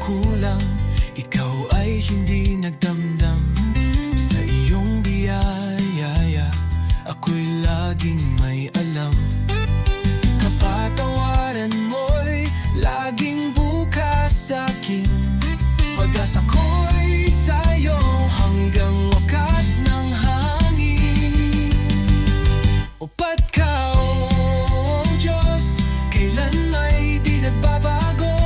kulang, ikaw ay hindi nagdamdam. Sa iyong biyaya, ako'y laging may alam. Kapatawaran mo'y laging bukas sa'kin. Pag-asa ko'y sa'yo hanggang wakas ng hangin. O ba't ka, oh Diyos, kailan ay di nagbabago?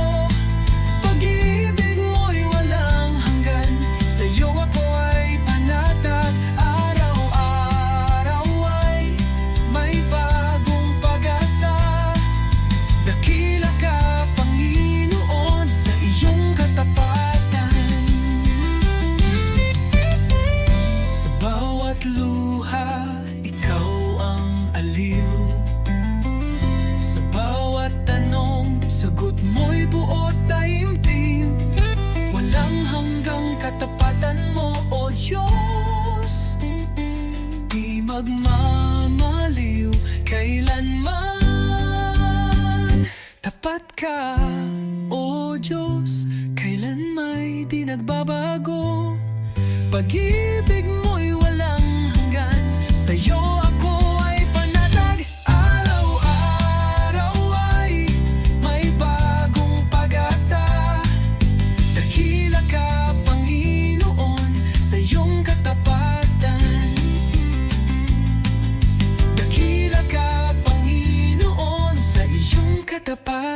Pag-ibig mo'y walang hanggan, sa'yo ako ay panatag. Araw-araw ay may bagong pag-asa. Dakila ka, Panginoon, sa iyong katapatan. Sa bawat luha, ikaw ang aliw. Sa bawat tanong, sagot mo'y buo taimtim. Walang hanggang katapatan mo, O Diyos. Di magmamaliw kailanman. Tapat ka, O Diyos, kailan may di nagbabago. Pag-ibig mo'y walang hanggan, sa'yo ako ay panatag. Araw-araw ay may bagong pag-asa. Dakila ka, Panginoon, sa iyong katapatan. Dakila ka, Panginoon, sa iyong katapatan.